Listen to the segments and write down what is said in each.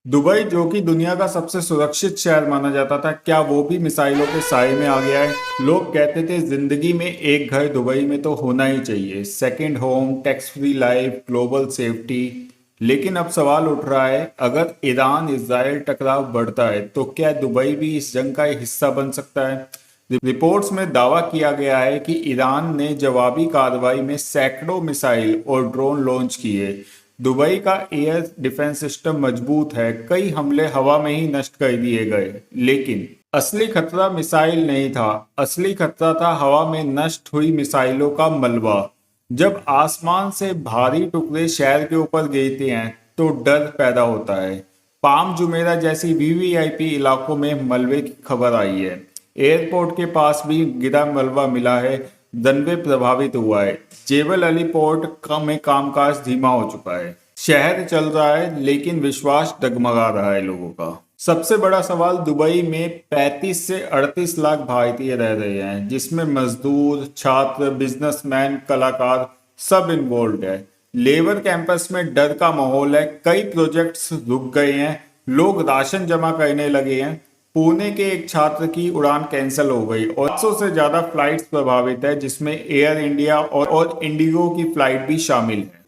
Dubai जो कि दुनिया का सबसे सुरक्षित शहर माना जाता था, क्या वो भी मिसाइलों के साए में आ गया है। लोग कहते थे जिंदगी में एक घर दुबई में तो होना ही चाहिए, second home, tax free life, global safety. लेकिन अब सवाल उठ रहा है, अगर ईरान इजराइल टकराव बढ़ता है तो क्या दुबई भी इस जंग का एक हिस्सा बन सकता है। रिपोर्ट्स में दावा किया गया है कि ईरान ने जवाबी कार्रवाई में सैकड़ों मिसाइल और ड्रोन लॉन्च किए। दुबई का एयर डिफेंस सिस्टम मजबूत है, कई हमले हवा में ही नष्ट कर दिए गए। लेकिन असली खतरा मिसाइल नहीं था, असली खतरा था हवा में नष्ट हुई मिसाइलों का मलबा। जब आसमान से भारी टुकड़े शहर के ऊपर गिरते हैं तो डर पैदा होता है। पाम जुमेरा जैसी वीवीआईपी इलाकों में मलबे की खबर आई है। एयरपोर्ट के पास भी गिरा मलबा मिला है, रनवे प्रभावित हुआ है। जेबल अली पोर्ट में कामकाज धीमा हो चुका है। शहर चल रहा है लेकिन विश्वास डगमगा रहा है लोगों का। सबसे बड़ा सवाल, दुबई में 35 से 38 लाख भारतीय रह रहे हैं, जिसमें मजदूर, छात्र, बिजनेसमैन, कलाकार सब इन्वॉल्व है। लेबर कैंपस में डर का माहौल है, कई प्रोजेक्ट्स रुक गए हैं, लोग राशन जमा करने लगे हैं। पुणे के एक छात्र की उड़ान कैंसिल हो गई और 800 से ज्यादा फ्लाइट्स प्रभावित है, जिसमें एयर इंडिया और इंडिगो की फ्लाइट भी शामिल है।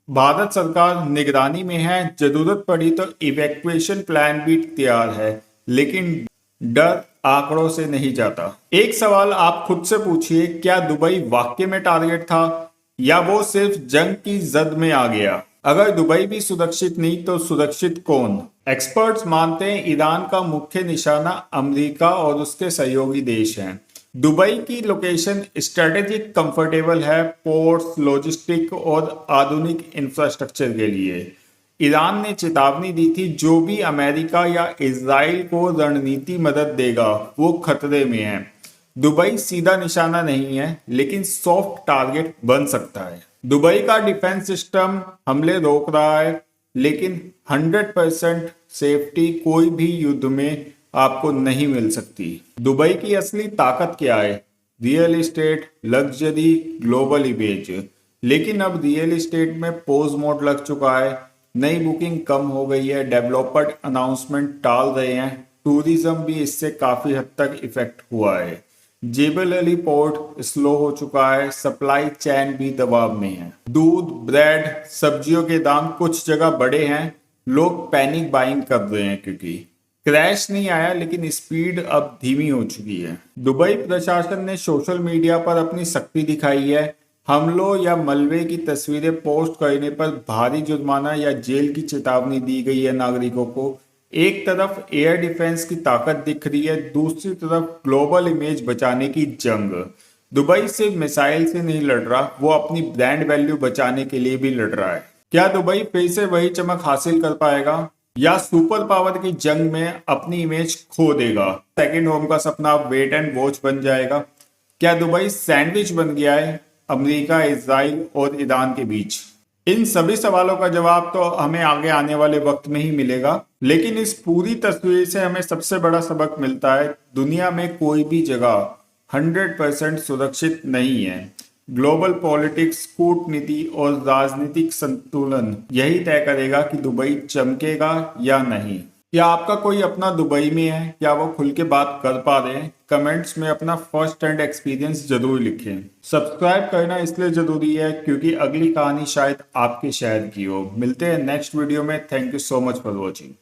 भारत सरकार निगरानी में है, जरूरत पड़ी तो इवैक्यूएशन प्लान भी तैयार है, लेकिन डर आंकड़ों से नहीं जाता। एक सवाल आप खुद से पूछिए, क्या दुबई वाकई में टारगेट था या वो सिर्फ जंग की जद में आ गया। अगर दुबई भी सुरक्षित नहीं तो सुरक्षित कौन। एक्सपर्ट्स मानते हैं ईरान का मुख्य निशाना अमेरिका और उसके सहयोगी देश हैं। दुबई की लोकेशन स्ट्रेटेजिक, कंफर्टेबल है, पोर्ट्स, लॉजिस्टिक और आधुनिक इंफ्रास्ट्रक्चर के लिए। ईरान ने चेतावनी दी थी, जो भी अमेरिका या इजराइल को रणनीति मदद देगा वो खतरे में है। दुबई सीधा निशाना नहीं है, लेकिन सॉफ्ट टारगेट बन सकता है। दुबई का डिफेंस सिस्टम हमले रोक रहा है, लेकिन 100% सेफ्टी कोई भी युद्ध में आपको नहीं मिल सकती। दुबई की असली ताकत क्या है? Real estate, luxury, global image. लेकिन अब रियल इस्टेट में पोज मोड लग चुका है, नई बुकिंग कम हो गई है, डेवलपर अनाउंसमेंट टाल रहे हैं, टूरिज्म भी इससे काफी हद तक इफेक्ट हुआ है। जेबल अली पोर्ट स्लो हो चुका है, सप्लाई चेन भी दबाव में है। दूध, ब्रेड, सब्जियों के दाम कुछ जगह बढ़े हैं, लोग पैनिक बाइंग कर रहे हैं क्योंकि क्रैश नहीं आया, लेकिन स्पीड अब धीमी हो चुकी है। दुबई प्रशासन ने सोशल मीडिया पर अपनी सख्ती दिखाई है। हमलों या मलबे की तस्वीरें पोस्ट करने पर भारी जुर्माना या जेल की चेतावनी दी गई है नागरिकों को। एक तरफ एयर डिफेंस की ताकत दिख रही है, दूसरी तरफ ग्लोबल इमेज बचाने की जंग। दुबई सिर्फ मिसाइल से नहीं लड़ रहा, वो अपनी ब्रांड वैल्यू बचाने के लिए भी लड़ रहा है। क्या दुबई फिर से वही चमक हासिल कर पाएगा या सुपर पावर की जंग में अपनी इमेज खो देगा? सेकंड होम का सपना अब वेट एंड वॉच बन जाएगा। क्या दुबई सैंडविच बन गया है अमेरिका, इजराइल और ईरान के बीच? इन सभी सवालों का जवाब तो हमें आगे आने वाले वक्त में ही मिलेगा, लेकिन इस पूरी तस्वीर से हमें सबसे बड़ा सबक मिलता है, दुनिया में कोई भी जगह 100% सुरक्षित नहीं है। ग्लोबल पॉलिटिक्स, कूटनीति और राजनीतिक संतुलन यही तय करेगा कि दुबई चमकेगा या नहीं। क्या आपका कोई अपना दुबई में है? क्या वो खुल के बात कर पा रहे हैं? कमेंट्स में अपना फर्स्ट हैंड एक्सपीरियंस जरूर लिखें। सब्सक्राइब करना इसलिए जरूरी है क्योंकि अगली कहानी शायद आपके शहर की हो। मिलते हैं नेक्स्ट वीडियो में। Thank you so much for watching.